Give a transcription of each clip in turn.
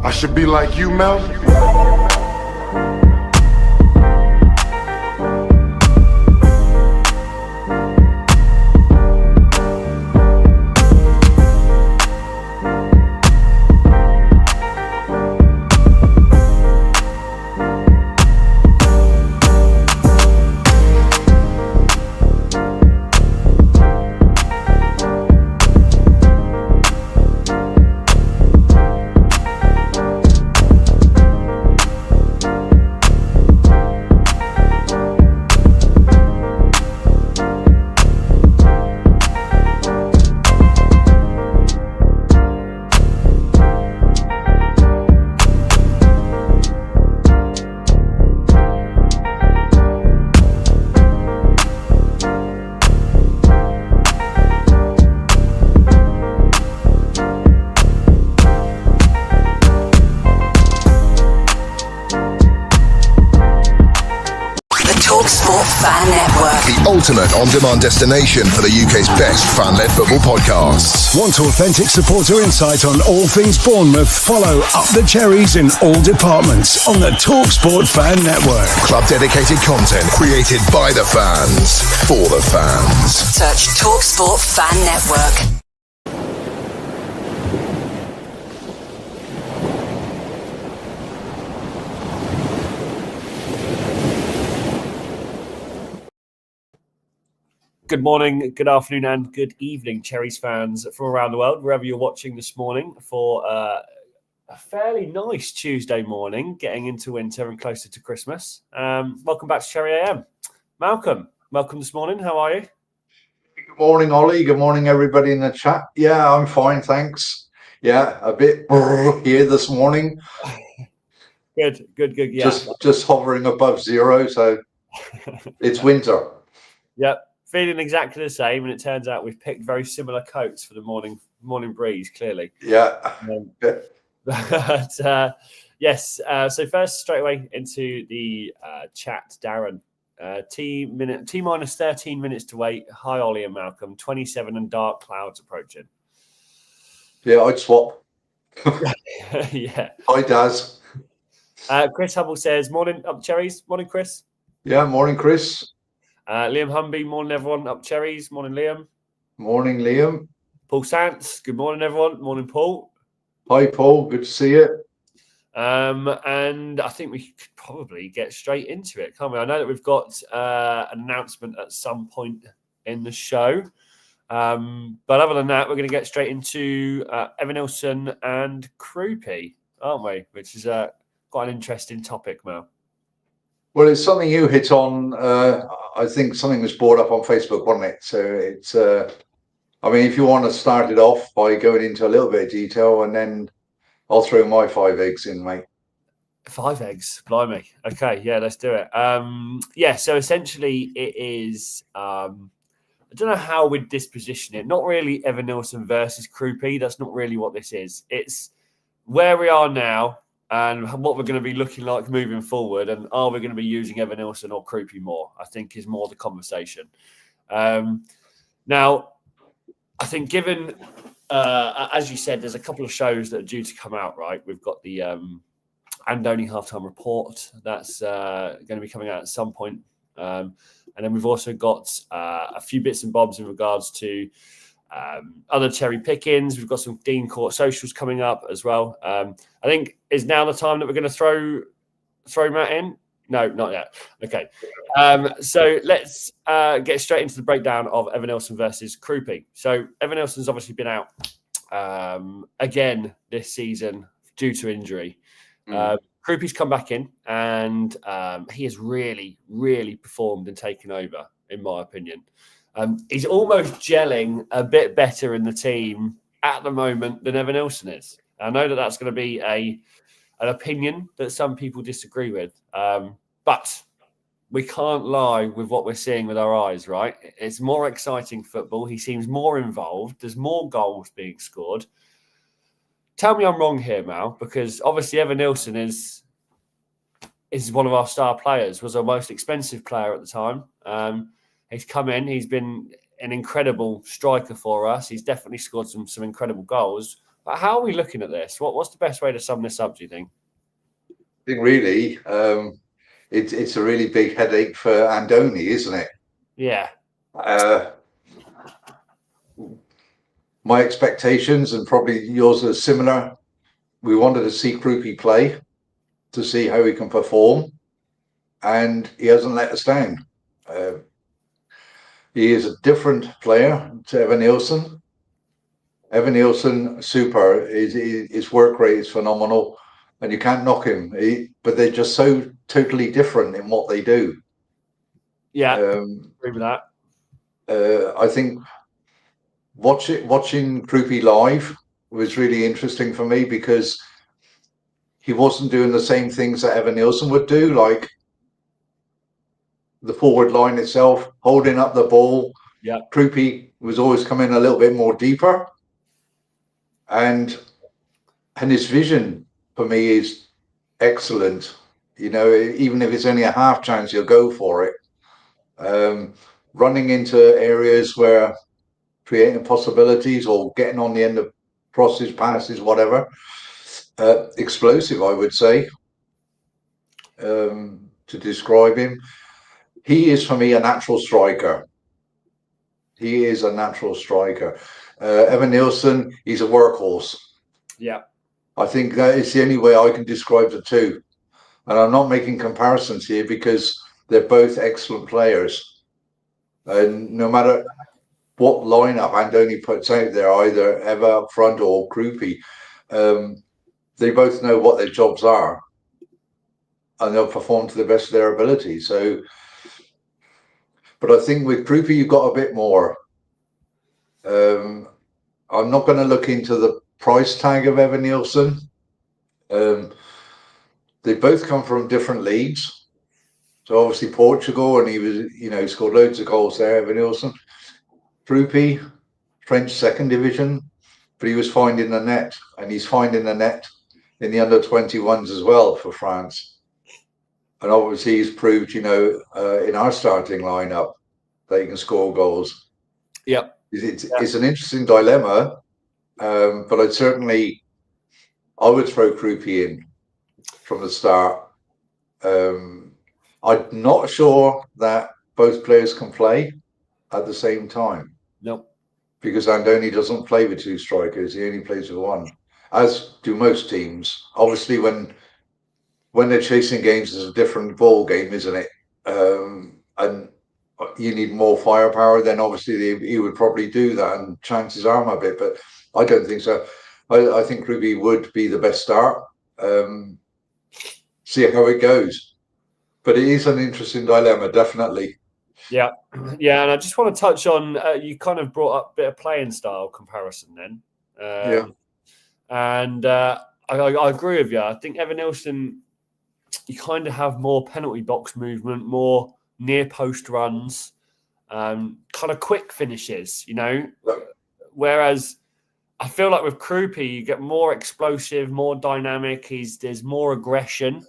I should be like you, Mel. Ultimate on-demand destination for the UK's best fan-led football podcasts. Want authentic supporter insight on all things Bournemouth? Follow Up the Cherries in all departments on the TalkSport Fan Network. Club-dedicated content created by the fans, for the fans. Search TalkSport Fan Network. Good morning, good afternoon, and good evening, Cherries fans from around the world, wherever you're watching this morning for a fairly nice Tuesday morning, getting into winter and closer to Christmas. Welcome back to Cherry AM. Malcolm, welcome this morning. How are you? Good morning, Ollie. Good morning, everybody in the chat. Yeah, I'm fine, thanks. Yeah, a bit here this morning. Good. Yeah, just hovering above zero, so it's winter. Yep. Feeling exactly the same, and it turns out we've picked very similar coats for the morning breeze, clearly. Yeah. Yes. So first, straight away into the chat, Darren. T minus 13 minutes to wait. Hi, Ollie and Malcolm. 27 and dark clouds approaching. Yeah, I'd swap. Yeah. Hi, Daz. Chris Hubble says, morning, up Cherries. Morning, Chris. Yeah, morning, Chris. Liam Humby, morning everyone, up Cherries. Morning, Liam. Morning, Liam. Paul Sants, good morning everyone. Morning, Paul. Hi, Paul. Good to see you. And I think we could probably get straight into it, can't we? I know that we've got an announcement at some point in the show. But other than that, we're going to get straight into Evan Nilsson and Krupi, aren't we? Which is quite an interesting topic, Mel. Well, it's something you hit on. I think something was brought up on Facebook, wasn't it? So it's, I mean, if you want to start it off by going into a little bit of detail, and then I'll throw my 5 eggs in, mate. 5 eggs, blimey. Okay, yeah, let's do it. Yeah, so essentially it is, I don't know how we'd disposition it. Not really Evan Nilsson versus Krupi. That's not really what this is. It's where we are now and what we're going to be looking like moving forward, and are we going to be using Evan Nilsson or Krupi more, I think is more the conversation. Now, I think given, as you said, there's a couple of shows that are due to come out, right? We've got the Andoni halftime report that's going to be coming out at some point. And then we've also got a few bits and bobs in regards to other cherry pickings. We've got some Dean Court socials coming up as well. I think is now the time that we're going to throw Matt in. No, not yet. Okay. So let's get straight into the breakdown of Evan Nilsson versus Krupi. So Evan Nilsson's obviously been out again this season due to injury. Krupi's come back in and he has really, really performed and taken over, in my opinion. He's almost gelling a bit better in the team at the moment than Evan Nilsson is. I know that that's going to be an opinion that some people disagree with, but we can't lie with what we're seeing with our eyes, right? It's more exciting football. He seems more involved. There's more goals being scored. Tell me I'm wrong here, Mal, because obviously Evan Nilsson is one of our star players, was our most expensive player at the time. He's come in. He's been an incredible striker for us. He's definitely scored some incredible goals. But how are we looking at this? What's the best way to sum this up, do you think? I think really, it's a really big headache for Andoni, isn't it? Yeah. My expectations, and probably yours, are similar. We wanted to see Krupi play to see how he can perform, and he hasn't let us down. He is a different player to Evan Nielsen. Evan Nielsen, super. His work rate is phenomenal, and you can't knock him. But they're just so totally different in what they do. Yeah, agree with that. I think watching Krupi live was really interesting for me because he wasn't doing the same things that Evan Nielsen would do, like the forward line itself, holding up the ball. Yeah, Krupi was always coming a little bit more deeper, and his vision for me is excellent. You know, even if it's only a half chance, you'll go for it. Running into areas where creating possibilities or getting on the end of crosses, passes, whatever. Explosive, I would say, to describe him. He is, for me, a natural striker. He is a natural striker. Evan Nielsen, he's a workhorse. Yeah. I think that is the only way I can describe the two. And I'm not making comparisons here because they're both excellent players. And no matter what lineup Andoni puts out there, either Eva up front or Krupi, they both know what their jobs are, and they'll perform to the best of their ability. So, but I think with Krupi, you've got a bit more. I'm not going to look into the price tag of Evan Nielsen. They both come from different leagues. So obviously Portugal, and he was, scored loads of goals there, Evan Nielsen. Krupi, French second division, but he was finding the net, and he's finding the net in the under-21s as well for France. And obviously he's proved, in our starting lineup that he can score goals. Yep. It's an interesting dilemma, but I would throw Krupi in from the start. I'm not sure that both players can play at the same time. Nope. Because Andoni doesn't play with two strikers; he only plays with one, as do most teams. Obviously, when they're chasing games, it's a different ball game, isn't it? And you need more firepower. Then obviously he would probably do that, and chances are a bit. But I don't think so. I think Ruby would be the best start. See how it goes. But it is an interesting dilemma, definitely. Yeah, yeah, and I just want to touch on you kind of brought up a bit of playing style comparison then. Yeah. And I agree with you. I think Evan Nielsen, you kind of have more penalty box movement, more near post runs, kind of quick finishes, Whereas I feel like with Krupi, you get more explosive, more dynamic. There's more aggression.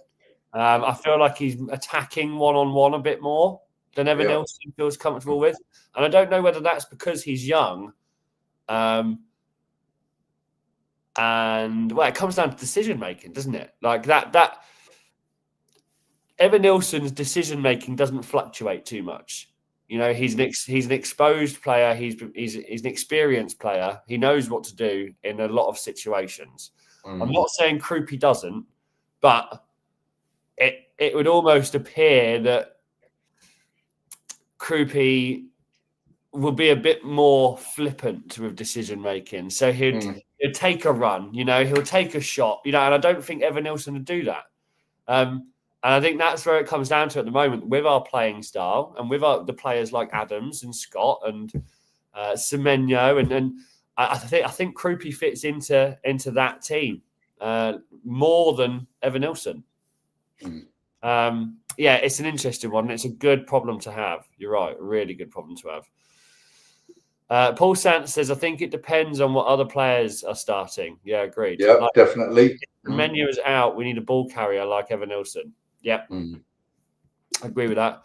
I feel like he's attacking one-on-one a bit more than Evan Nielsen feels comfortable with. And I don't know whether that's because he's young. And it comes down to decision making, doesn't it? Like that Evan Nielsen's decision making doesn't fluctuate too much. He's an exposed player. He's an experienced player. He knows what to do in a lot of situations. I'm not saying Krupi doesn't, but it would almost appear that Krupi will be a bit more flippant with decision making. So he'll take a run, he'll take a shot, and I don't think Evan Nielsen would do that. And I think that's where it comes down to at the moment with our playing style and with the players like Adams and Scott and Semenyo, and I think Krupi fits into that team more than Evan Nielsen. It's an interesting one. It's a good problem to have. You're right, a really good problem to have. Paul Sant says, I think it depends on what other players are starting. Yeah, agreed. Yeah, definitely. The menu is out. We need a ball carrier like Evan Nielsen. Yeah, I agree with that.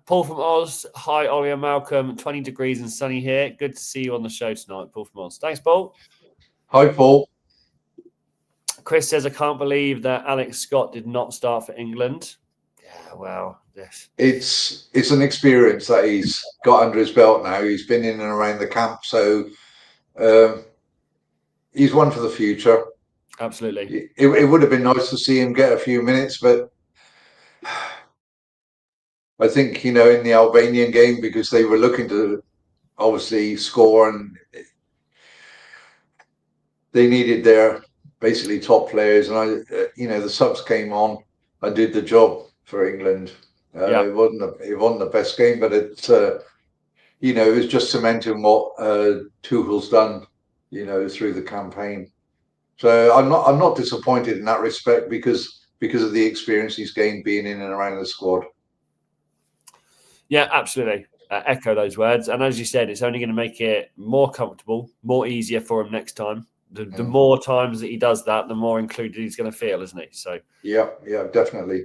Paul from Oz. Hi, Ollie and Malcolm. 20 degrees and sunny here. Good to see you on the show tonight, Paul from Oz. Thanks, Paul. Hi, Paul. Chris says, I can't believe that Alex Scott did not start for England. Yeah, well, yes. It's an experience that he's got under his belt now. He's been in and around the camp, so he's one for the future. Absolutely. It would have been nice to see him get a few minutes, but I think, in the Albanian game, because they were looking to obviously score and they needed their basically top players, and the subs came on and did the job for England. It wasn't the best game, but it was just cementing what Tuchel's done, through the campaign. So I'm not disappointed in that respect because of the experience he's gained being in and around the squad. Yeah, absolutely. Echo those words. And as you said, it's only going to make it more comfortable, more easier for him next time. The more times that he does that, the more included he's going to feel, isn't he? So yeah, definitely.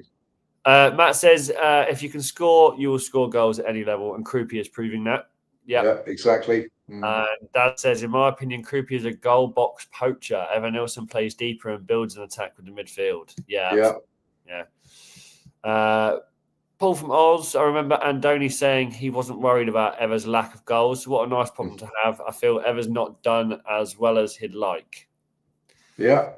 Matt says, if you can score, you will score goals at any level, and Krupi is proving that. Yeah, exactly. And Dad says, in my opinion, Krupi is a goal box poacher. Evan Nilsson plays deeper and builds an attack with the midfield. Yeah. Paul from Oz, I remember Andoni saying he wasn't worried about Ever's lack of goals. What a nice problem to have. I feel Ever's not done as well as he'd like. Yeah.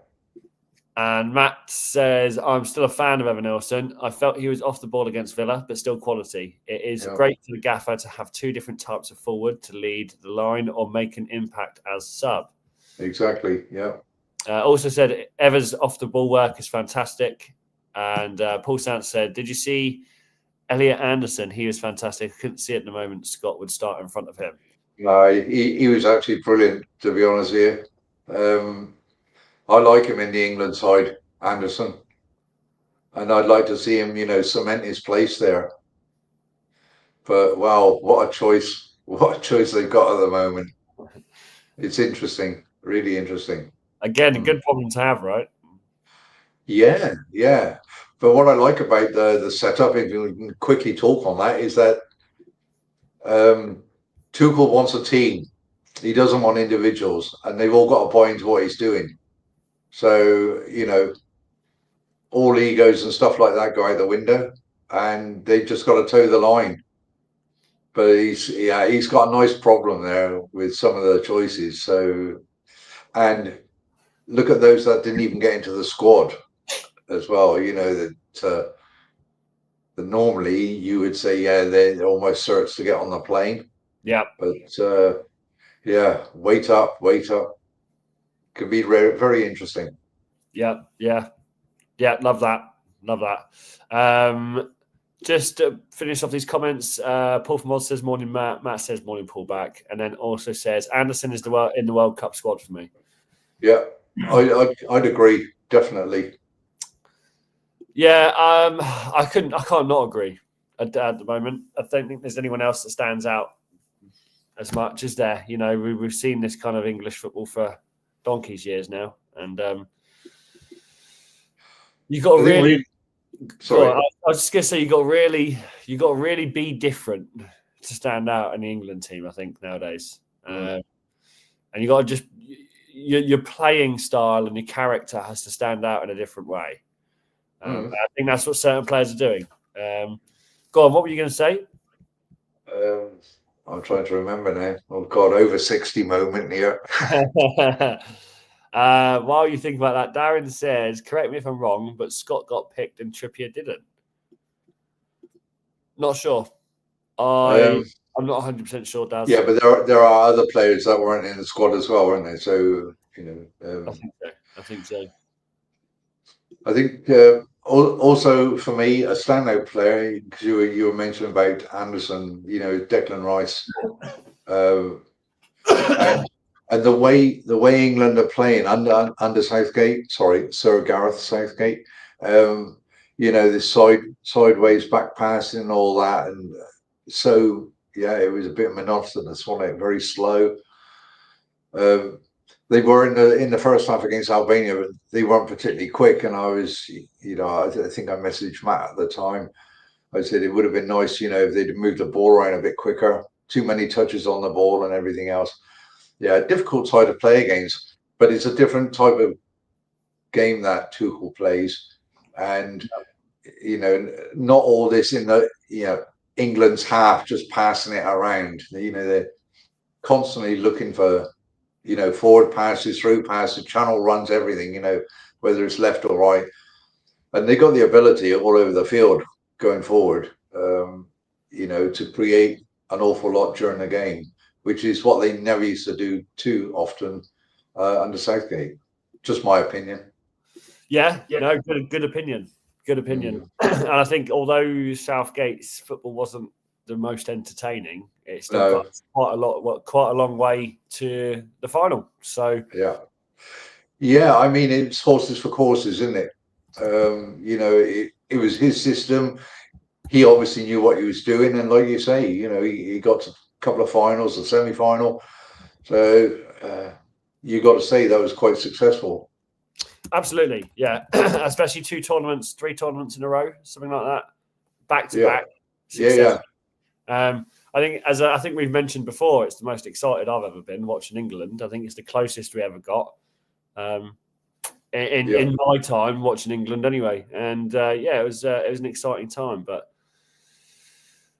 And Matt says, I'm still a fan of Evan Nilsson. I felt he was off the ball against Villa, but still quality. It is great for the gaffer to have two different types of forward to lead the line or make an impact as sub. Exactly, yeah. Also said, Ever's off the ball work is fantastic. And Paul Sant said, did you see Elliot Anderson? He was fantastic. I couldn't see at the moment Scott would start in front of him. No, he was actually brilliant, to be honest with you. I like him in the England side, Anderson. And I'd like to see him, cement his place there. But, wow, what a choice. What a choice they've got at the moment. It's interesting, really interesting. Again, a good problem to have, right? Yeah. But what I like about the setup, if you can quickly talk on that, is that Tuchel wants a team. He doesn't want individuals, and they've all got to buy into what he's doing. So, all egos and stuff like that go out the window, and they've just got to toe the line. But he's got a nice problem there with some of the choices. So, and look at those that didn't even get into the squad as well. That normally you would say, they're almost certs to get on the plane. Yeah. But wait up. Could be very interesting. Yeah. Love that. Just to finish off these comments, Paul from Oz says morning Matt. Matt says morning Paul back, and then also says Anderson is in the World Cup squad for me. Yeah, I'd agree, definitely. Yeah, I can't not agree at the moment. I don't think there's anyone else that stands out as much as there. We've seen this kind of English football for donkey's years now, and you got to really. Sorry, I was just gonna say you got to really be different to stand out in the England team. I think nowadays, and you got to just your playing style and your character has to stand out in a different way. I think that's what certain players are doing. Go on, what were you going to say? I'm trying to remember now. Oh God, over 60 moment here. While you think about that, Darren says, correct me if I'm wrong, but Scott got picked and Trippier didn't. Not sure. I'm not 100% sure, Daz. Yeah, but there are other players that weren't in the squad as well, weren't there? So, I think so. I think also for me, a standout player, because you were mentioning about Anderson, Declan Rice. And the way England are playing under Southgate, Sir Gareth Southgate, this sideways back passing and all that, and so it was a bit monotonous, wasn't it? Very slow. They were in the first half against Albania, but they weren't particularly quick. And I was, I think I messaged Matt at the time. I said it would have been nice, if they'd moved the ball around a bit quicker. Too many touches on the ball and everything else. Yeah, difficult side to play against. but it's a different type of game that Tuchel plays, and not all this in the England's half just passing it around. They're constantly looking for forward passes, through passes, channel runs, everything. Whether it's left or right, and they got the ability all over the field going forward. To create an awful lot during the game, which is what they never used to do too often under Southgate. Just my opinion. Yeah. No, good opinion. Good opinion. And I think although Southgate's football wasn't the most entertaining, it's still got quite a long way to the final. So yeah. I mean, it's horses for courses, isn't it? It was his system. He obviously knew what he was doing, and like you say, he got to a couple of finals, a semi-final. So you got to say that was quite successful. Absolutely, yeah. Especially 3 tournaments in a row, something like that, back to back. Yeah. I think we've mentioned before, it's the most excited I've ever been watching England. I think it's the closest we ever got in my time watching England, anyway. And it was an exciting time, but.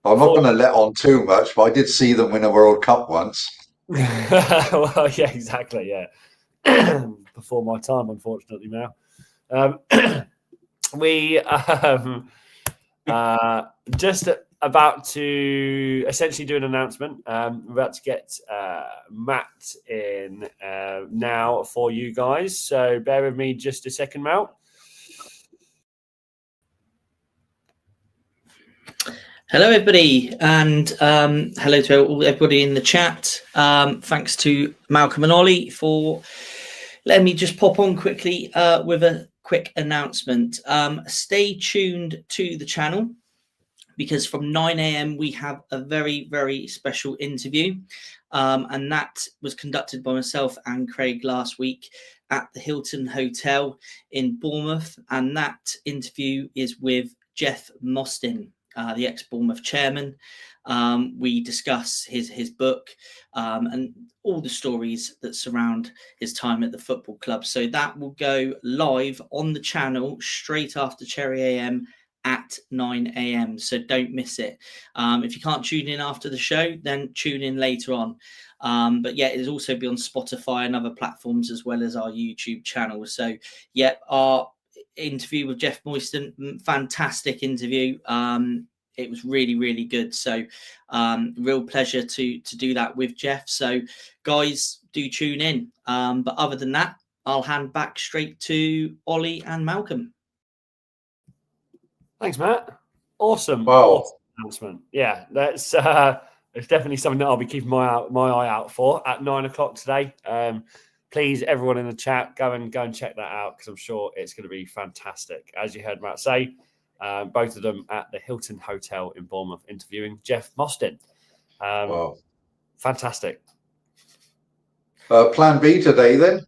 I'm not going to let on too much, but I did see them win a World Cup once. Well, yeah, exactly, yeah. Before my time, unfortunately, now. We just about to essentially do an announcement. We're about to get Matt in now for you guys. So bear with me just a second, Mal. Hello, everybody, and hello to everybody in the chat. Thanks to Malcolm and Ollie for letting me just pop on quickly with a quick announcement. Stay tuned to the channel, because from 9 a.m. we have a very, very special interview, and that was conducted by myself and Craig last week at the Hilton Hotel in Bournemouth, and that interview is with Jeff Mostyn, the ex-Bournemouth chairman. We discuss his book and all the stories that surround his time at the football club. So that will go live on the channel straight after Cherry AM at 9 a.m. So don't miss it. If you can't tune in after the show, then tune in later on. But yeah, it'll also be on Spotify and other platforms, as well as our YouTube channel. So yeah, our interview with Jeff Mostyn, fantastic interview. It was really, really good. So real pleasure to do that with Jeff. So guys, do tune in. But other than that, I'll hand back straight to Ollie and Malcolm. Thanks, Matt. Awesome. Wow. Awesome announcement. Yeah, that's it's definitely something that I'll be keeping my eye out for at 9 o'clock today. Please, everyone in the chat, go and check that out, because I'm sure it's going to be fantastic. As you heard Matt say, both of them at the Hilton Hotel in Bournemouth interviewing Jeff Mostyn. Wow. Fantastic. Plan B today, then?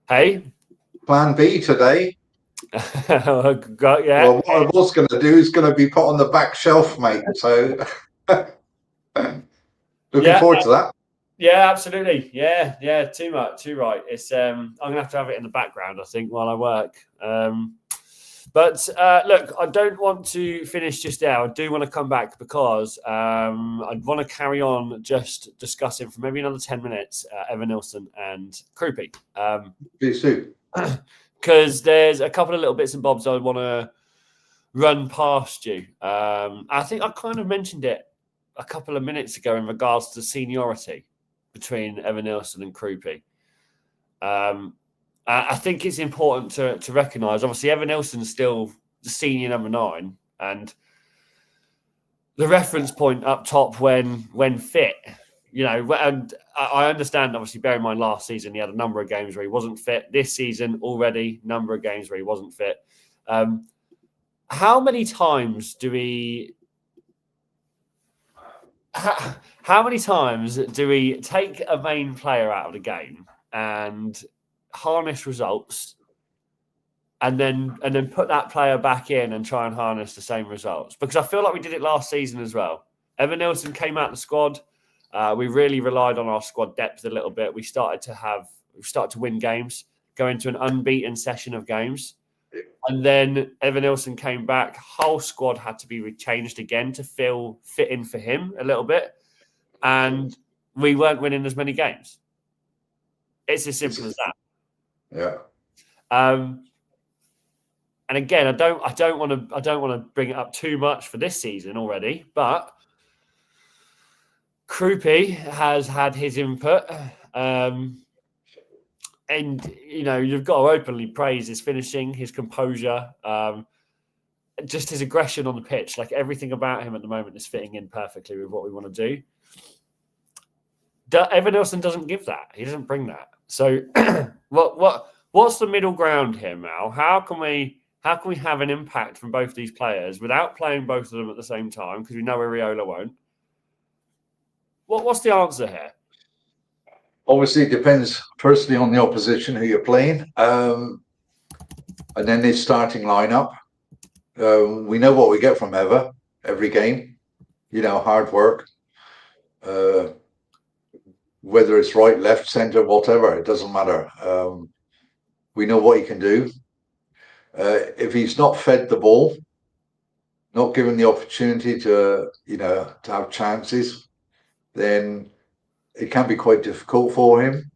Hey? Plan B today? Yeah. Well, what I was going to do is going to be put on the back shelf, mate. So looking forward to that. Yeah, absolutely. Yeah, too right. It's I'm gonna have to have it in the background, I think, while I work. But look, I don't want to finish just now. I do want to come back, because I'd want to carry on just discussing for maybe another 10 minutes Evan Nilsson and Krupi. Please do. Because there's a couple of little bits and bobs I want to run past you. I think I kind of mentioned it a couple of minutes ago in regards to seniority between Evan Nilsson and Krupi. I think it's important to recognise, obviously, Evan Nilsson's still the senior number 9, and the reference point up top when fit, and I understand, obviously, bear in mind last season he had a number of games where he wasn't fit. This season already, number of games where he wasn't fit. How many times do we take a main player out of the game and harness results, and then put that player back in and try and harness the same results? Because I feel like we did it last season as well. Evan Nilsson came out of the squad. We really relied on our squad depth a little bit. We started to have We've started to win games, go into an unbeaten session of games. And then Evan Nilsson came back. Whole squad had to be changed again to fit in for him a little bit. And we weren't winning as many games. It's as simple as that. Yeah. And again, I don't want to bring it up too much for this season already, but Krupi has had his input. And you've got to openly praise his finishing, his composure, just his aggression on the pitch. Like, everything about him at the moment is fitting in perfectly with what we want to do. Evan Nilsson doesn't give that. He doesn't bring that. So, what's the middle ground here, Mal? How can we have an impact from both these players without playing both of them at the same time? Because we know Areola won't. What's the answer here? Obviously, it depends firstly on the opposition who you're playing, and then the starting lineup. We know what we get from Eva every game. Hard work. Whether it's right, left, centre, whatever, it doesn't matter. We know what he can do. If he's not fed the ball, not given the opportunity to have chances, then it can be quite difficult for him.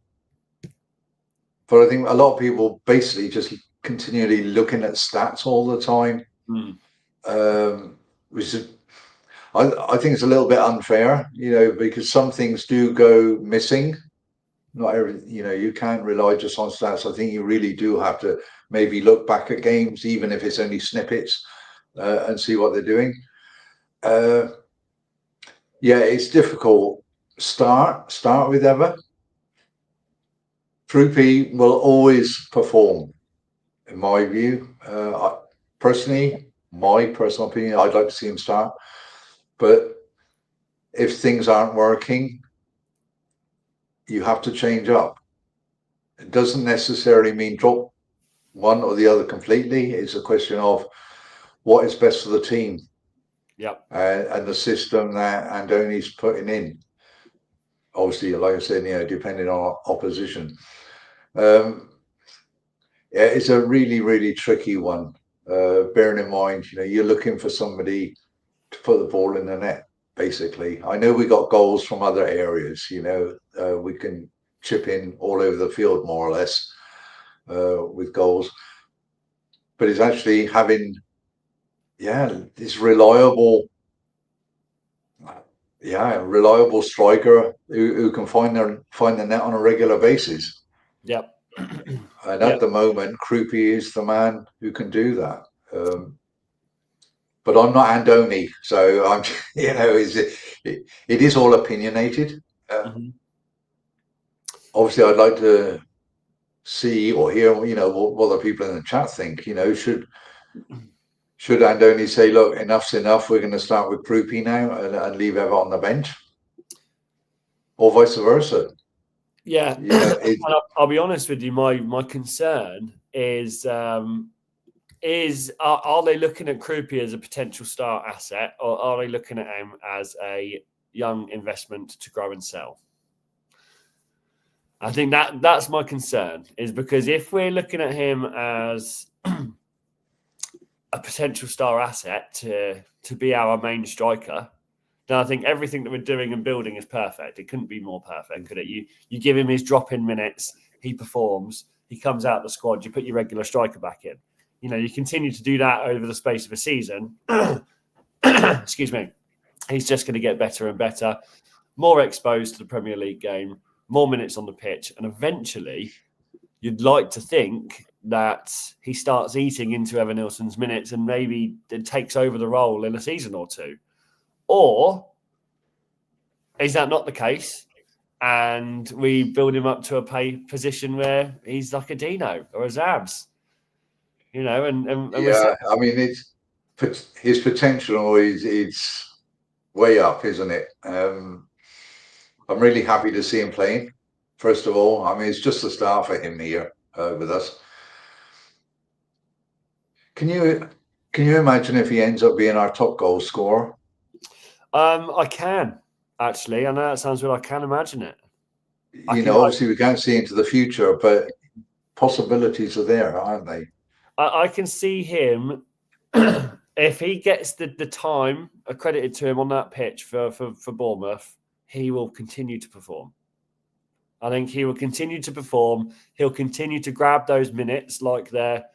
But I think a lot of people basically just continually looking at stats all the time, which is, I think it's a little bit unfair, because some things do go missing. Not every, you can't rely just on stats. I think you really do have to maybe look back at games, even if it's only snippets, and see what they're doing. It's difficult. Start with Eva. Krupi will always perform, in my view. My personal opinion, I'd like to see him start. But if things aren't working, you have to change up. It doesn't necessarily mean drop one or the other completely. It's a question of what is best for the team. Yep. And the system that Andoni's putting in. Obviously, like I said, depending on opposition. It's a really, really tricky one. Bearing in mind, you're looking for somebody to put the ball in the net, basically. I know we got goals from other areas, we can chip in all over the field, more or less, with goals. But it's actually having, this reliable striker who can find the net on a regular basis. Yep. And at the moment, Krupi is the man who can do that. But I'm not Andoni, so I'm, it is all opinionated. Obviously, I'd like to see or hear, what the people in the chat think. Should Andoni say, look, enough's enough, we're going to start with Krupi now and leave Eva on the bench, or vice versa? Yeah, I'll be honest with you. My concern is are they looking at Krupi as a potential star asset, or are they looking at him as a young investment to grow and sell? I think that's my concern, is because if we're looking at him as a potential star asset to be our main striker, then I think everything that we're doing and building is perfect. It couldn't be more perfect, could it? You give him his drop-in minutes, he performs, he comes out the squad, you put your regular striker back in. You continue to do that over the space of a season. Excuse me. He's just going to get better and better, more exposed to the Premier League game, more minutes on the pitch, and eventually you'd like to think that he starts eating into Evan Nilsson's minutes and maybe it takes over the role in a season or two. Or is that not the case? And we build him up to a position where he's like a Dino or a Zabs, and I mean, it's his potential is way up, isn't it? I'm really happy to see him playing. First of all, I mean, it's just a start for him here with us. Can you imagine if he ends up being our top goal scorer? I can, actually. I know that sounds weird. I can imagine it. obviously we can't see into the future, but possibilities are there, aren't they? I can see him if he gets the time accredited to him on that pitch for Bournemouth, he will continue to perform. I think he will continue to perform. He'll continue to grab those minutes like they're,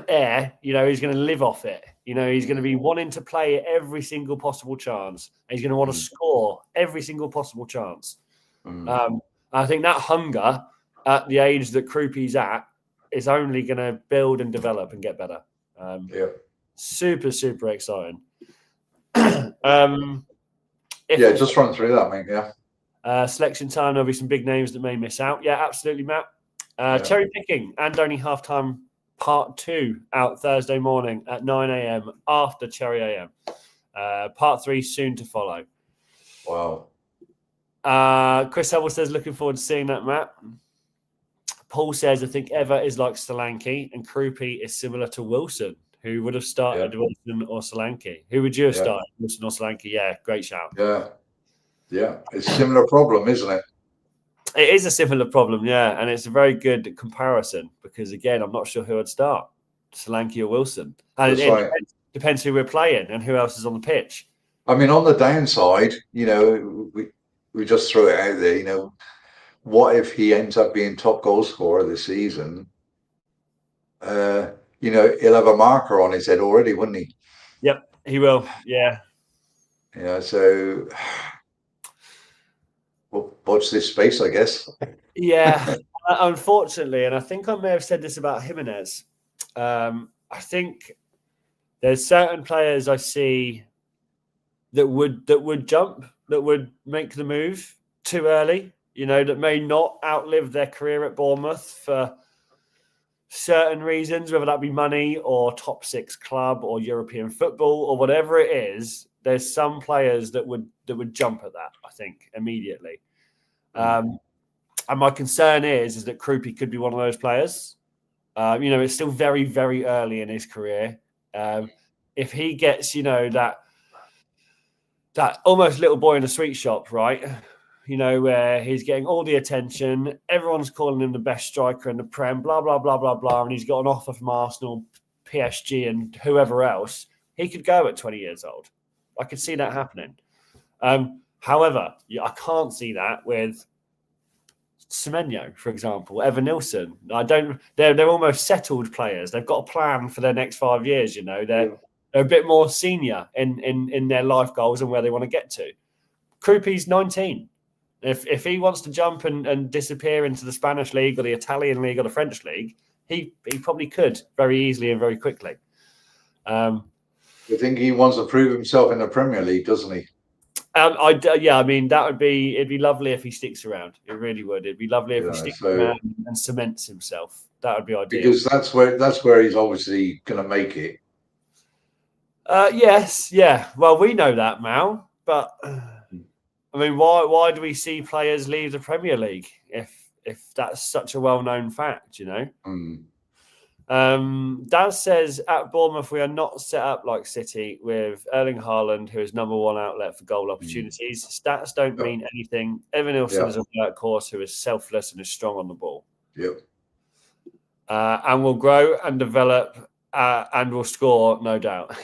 air. He's going to live off it. He's going to be wanting to play every single possible chance. And he's going to want to score every single possible chance. I think that hunger at the age that Krupi's at is only going to build and develop and get better. Super, super exciting. Just run through that, mate. Selection time, there'll be some big names that may miss out. Yeah, absolutely, Matt. Cherry picking and only halftime part 2 out Thursday morning at 9 a.m. after Cherry AM. Part 3 soon to follow. Wow. Chris Hubble says, looking forward to seeing that, Matt. Paul says, I think Eva is like Solanke and Krupi is similar to Wilson. Who would have started Wilson or Solanke? Who would you have started, Wilson or Solanke? Yeah, great shout. Yeah, it's a similar problem, isn't it? It is a similar problem, yeah, and it's a very good comparison because, again, I'm not sure who I'd start, Solanke or Wilson. And it depends who we're playing and who else is on the pitch. I mean, on the downside, we just throw it out there, what if he ends up being top goal scorer this season? He'll have a marker on his head already, wouldn't he? Yep, he will, yeah. So we'll watch this space, I guess. Yeah, unfortunately, and I think I may have said this about Jimenez. I think there's certain players I see that would jump, that would make the move too early, that may not outlive their career at Bournemouth for certain reasons, whether that be money or top 6 club or European football or whatever it is. There's some players that would jump at that, I think, immediately. And my concern is that Krupi could be one of those players. It's still very, very early in his career. If he gets, that almost little boy in a sweet shop, right? Where he's getting all the attention, everyone's calling him the best striker in the Prem, blah, blah, blah, blah, blah, and he's got an offer from Arsenal, PSG, and whoever else. He could go at 20 years old. I could see that happening. However, I can't see that with Semenyo, for example, Evan Nilsson. They're almost settled players. They've got a plan for their next 5 years. They're a bit more senior in their life goals and where they want to get to. Krupi's 19. If he wants to jump and disappear into the Spanish league or the Italian league or the French league, he probably could very easily and very quickly. I think he wants to prove himself in the Premier League, doesn't he? I mean, it'd be lovely if he sticks around. It really would. It'd be lovely if he sticks around and cements himself. That would be ideal. Because that's where he's obviously going to make it. Yes, yeah. Well, we know that, Mal, but I mean, why do we see players leave the Premier League if that's such a well-known fact, Daz says, at Bournemouth, we are not set up like City with Erling Haaland, who is number 1 outlet for goal opportunities. Stats don't mean anything. Evan Nilsson is a workhorse who is selfless and is strong on the ball. And will grow and develop and will score, no doubt.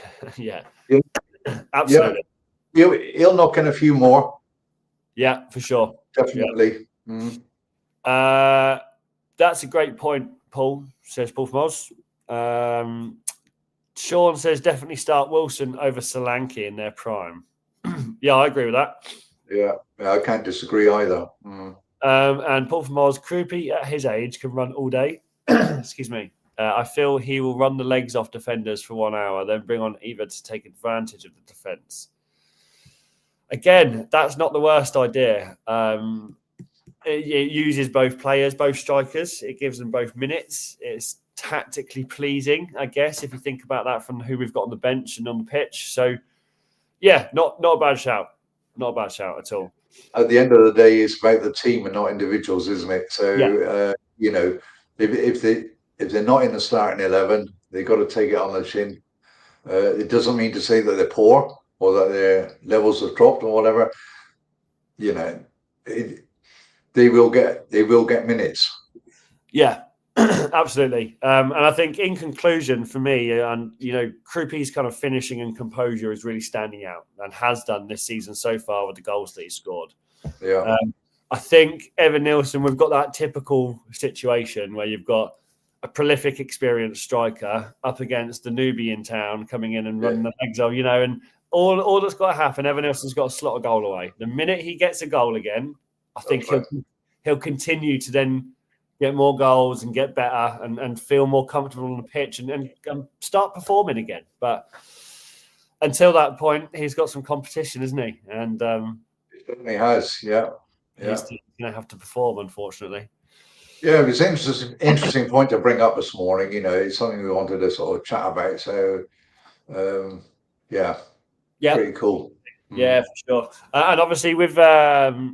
Absolutely. He'll knock in a few more. Yeah, for sure. Definitely. That's a great point, Paul, says Paul from Oz. Sean says definitely start Wilson over Solanke in their prime. Yeah, I agree with that. Yeah, I can't disagree either. And Paul from Oz, Krupi at his age can run all day. Excuse me. I feel he will run the legs off defenders for 1 hour, then bring on Eva to take advantage of the defence. Again, that's not the worst idea. It uses both players, both strikers. It gives them both minutes. It's tactically pleasing, I guess, if you think about that from who we've got on the bench and on the pitch. So, yeah, not a bad shout. Not a bad shout at all. At the end of the day, it's about the team and not individuals, isn't it? So, if they're not in the starting 11, they've got to take it on the chin. It doesn't mean to say that they're poor or that their levels have dropped or whatever. they will get minutes. Yeah, absolutely. And I think in conclusion for me, and Krupi's kind of finishing and composure is really standing out and has done this season so far with the goals that he scored. Yeah. I think Evan Nielsen, we've got that typical situation where you've got a prolific, experienced striker up against the newbie in town coming in and running the legs off, and all that's got to happen, Evan Nielsen's got to slot a goal away. The minute he gets a goal again, I think he'll continue to then get more goals and get better and feel more comfortable on the pitch and start performing again. But until that point, he's got some competition, isn't he? And he certainly has, yeah. He's going to have to perform, unfortunately. Yeah, it was an interesting point to bring up this morning. It's something we wanted to sort of chat about. So, pretty cool. Yeah, for sure. And obviously with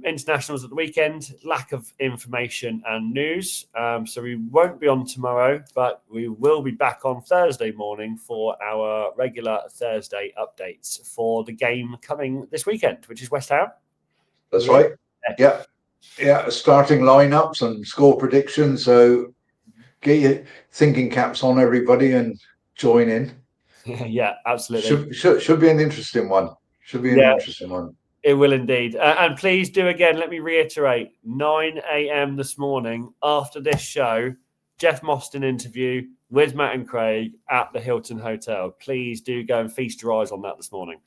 internationals at the weekend, lack of information and news. So we won't be on tomorrow, but we will be back on Thursday morning for our regular Thursday updates for the game coming this weekend, which is West Ham. That's right. Yeah. Yeah, starting lineups and score predictions. So get your thinking caps on, everybody, and join in. Yeah, absolutely. Should be an interesting one. Should be an interesting one. It will indeed. And please do again, let me reiterate, 9 a.m. this morning after this show, Jeff Mostyn interview with Matt and Craig at the Hilton Hotel. Please do go and feast your eyes on that this morning.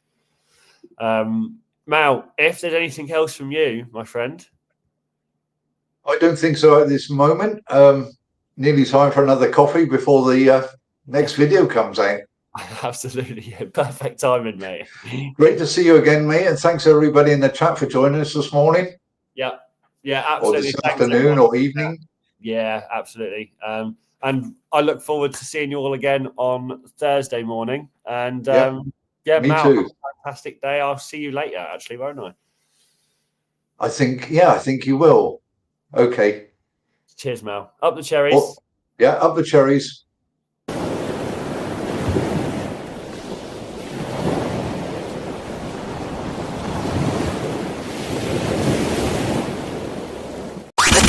Mal, if there's anything else from you, my friend. I don't think so at this moment. Nearly time for another coffee before the next video comes out. Absolutely. Yeah. Perfect timing, mate. Great to see you again, mate. And thanks everybody in the chat for joining us this morning. Yeah. Yeah, absolutely. Or this afternoon or evening. Yeah, absolutely. And I look forward to seeing you all again on Thursday morning. And me Mal, too. Have a fantastic day. I'll see you later, actually, won't I? I think you will. Okay. Cheers, Mal. Up the cherries. Up the cherries.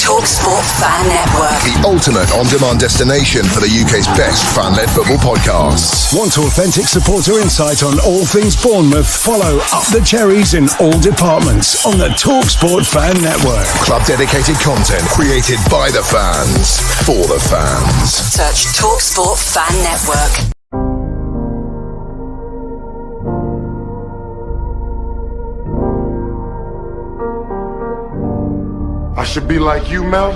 TalkSport Fan Network. The ultimate on-demand destination for the UK's best fan-led football podcasts. Want authentic supporter insight on all things Bournemouth? Follow Up the Cherries in all departments on the TalkSport Fan Network. Club-dedicated content created by the fans, for the fans. Search TalkSport Fan Network. I should be like you, Mel.